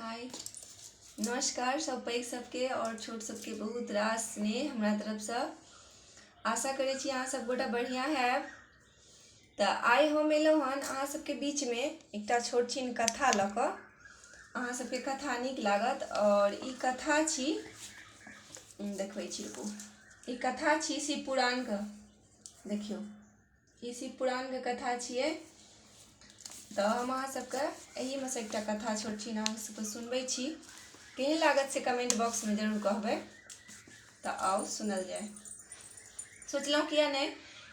हाय नमस्कार सब पैघ सबके और छोट सबके बहुत रास स्नेह हमरा तरफसँ। आशा करै छी अहाँ सब गोटा बढ़िआँ हैब। तऽ आइ हम एलहुँ हन अहाँ सबके बीचमे एकटा छोट छिन कथा लऽ कऽ। अहाँ सबके कथा नीक लागत और ई कथा छी देखबै छी ई कथा छी शिव पुराणके। देखियौ ई शिव पुराणके कथा छियै। तऽ हम अहाँ सबके एहिमे से एकटा कथा छोट छिन अहाँ सबके सुनबै छी। केहन लागत से कमेंट बॉक्समे जरूर कहबै। तऽ आउ सुनल जाए। सोचलहुँ किया नहि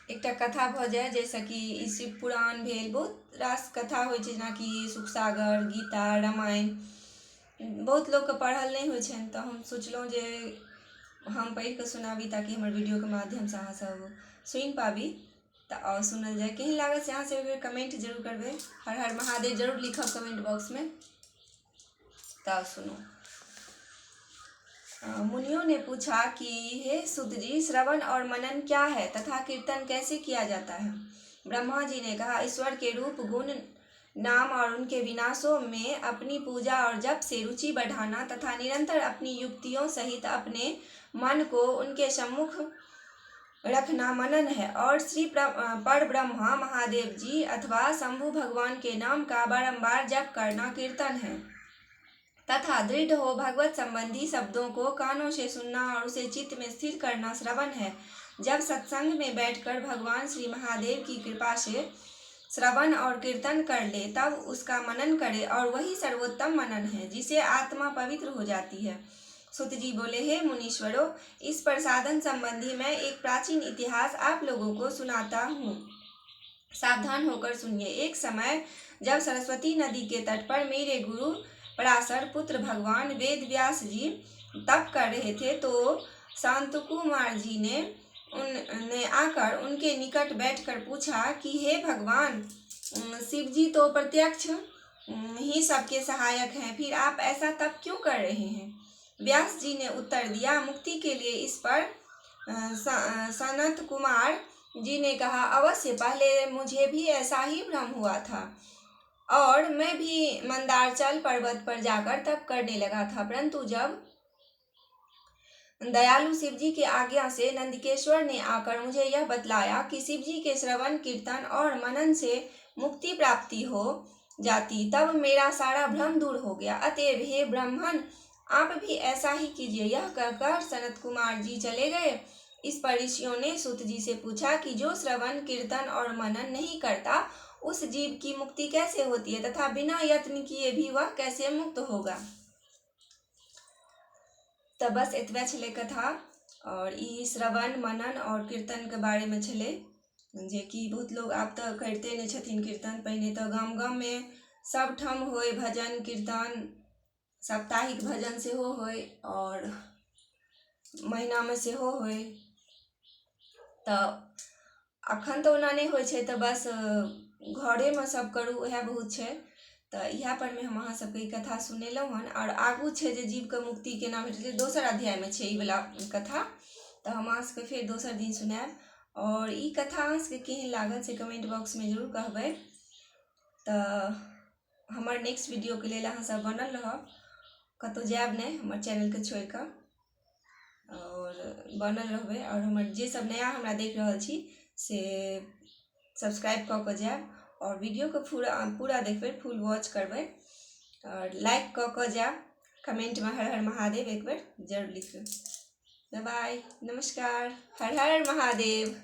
एकटा कथा भऽ जाए, जाहिसँ कि ई शिव पुराण भेल, बहुत रास कथा होइ छै जेनाकि सुखसागर, गीता, रामायण, बहुत लोकके पढ़ल नहि होइ छनि। तऽ हम सोचलहुँ जे हम पढ़ि कऽ सुनाबी ताकि हमर वीडियोके माध्यमसँ अहाँ सब सुनि पाबी। तऽ आओ सुनल जाए। केहन लागत से अहाँ सब एक बेर कमेंट जरूर करबै। हर हर महादेव जरूर लिखब कमेंट बॉक्स में। तब सुनो। मुनियों ने पूछा कि हे सूत जी, श्रवण और मनन क्या है तथा कीर्तन कैसे किया जाता है। ब्रह्मा जी ने कहा, ईश्वर के रूप, गुण, नाम और उनके विनाशों में अपनी पूजा और जप से रुचि बढ़ाना तथा निरंतर अपनी युक्तियों सहित अपने मन को उनके सम्मुख रखना मनन है। और श्री पर ब्रह्मा महादेव जी अथवा शंभु भगवान के नाम का बारंबार जप करना कीर्तन है तथा दृढ़ हो भगवत संबंधी शब्दों को कानों से सुनना और उसे चित्त में स्थिर करना श्रवण है। जब सत्संग में बैठकर भगवान श्री महादेव की कृपा से श्रवण और कीर्तन कर ले तब उसका मनन करे और वही सर्वोत्तम मनन है जिसे आत्मा पवित्र हो जाती है। सुत जी बोले, हे मुनीश्वरों, इस प्रसादन संबंधी मैं एक प्राचीन इतिहास आप लोगों को सुनाता हूँ, सावधान होकर सुनिए। एक समय जब सरस्वती नदी के तट पर मेरे गुरु पराशर पुत्र भगवान वेद व्यास जी तप कर रहे थे तो शांतकुमार जी ने आकर उनके निकट बैठकर पूछा कि हे भगवान, शिव जी तो प्रत्यक्ष ही सबके सहायक हैं, फिर आप ऐसा तप क्यों कर रहे हैं। व्यास जी ने उत्तर दिया, मुक्ति के लिए। इस पर सनत कुमार जी ने कहा, अवश्य, पहले मुझे भी ऐसा ही भ्रम हुआ था और मैं भी मंदारचल पर्वत पर जाकर तप करने लगा था, परंतु जब दयालु शिव जी की आज्ञा से नंदिकेश्वर ने आकर मुझे यह बतलाया कि शिव जी के श्रवण, कीर्तन और मनन से मुक्ति प्राप्ति हो जाती, तब मेरा सारा भ्रम दूर हो गया। अतएव हे ब्राह्मण, आप भी ऐसा ही कीजिए। यह कहकर सनत कुमार जी चले गए। इस पर ऋषियों ने सूत जी से पूछा कि जो श्रवण, कीर्तन और मनन नहीं करता उस जीव की मुक्ति कैसे होती है तथा बिना यत्न किए भी वह कैसे मुक्त होगा। तो बस एतबे छलै कथा। और ई श्रवण, मनन और कीर्तन के बारे में छलै जे कि बहुत लोग आब तो करते नहीं छथिन कीर्तन। पहले तो गाम गाम में सब ठाम होय भजन कीर्तन, साप्ताहिक भजन सेहो होय और महीना में सेहो होय। तो अखन तो ओना नहीं होय छै, तो बस घरे में सब करू वह बहुत छै। तो इएह पर में हम अहाँ सबके ई कथा सुनेलहुँ हन। और आगू छै जे जीव के मुक्ति केना भेटै, दोसर अध्याय में छै ई वाला कथा। तो हम अहाँ सबके फेर दोसर दिन सुनाएब। और ई कथा अहाँ सबके केहन लागल से कमेंट बॉक्स में जरूर कहबै। तो हमर नेक्स्ट वीडियो के लिए अहाँ सब बनल रहब, कतौ जाएब नहीं हमर चैनल के छोड़ कऽ, और बनल रहबै। और हमर जे सब नया हमरा देख रहल छी से सब्सक्राइब कऽ कऽ जाएब और वीडियो के पूरा देखबै, फुल वॉच करबै और लाइक कऽ कऽ जाएब। कमेंट में हर हर महादेव एक बेर जरूर लिखबै। बाय बाय, नमस्कार, हर हर महादेव।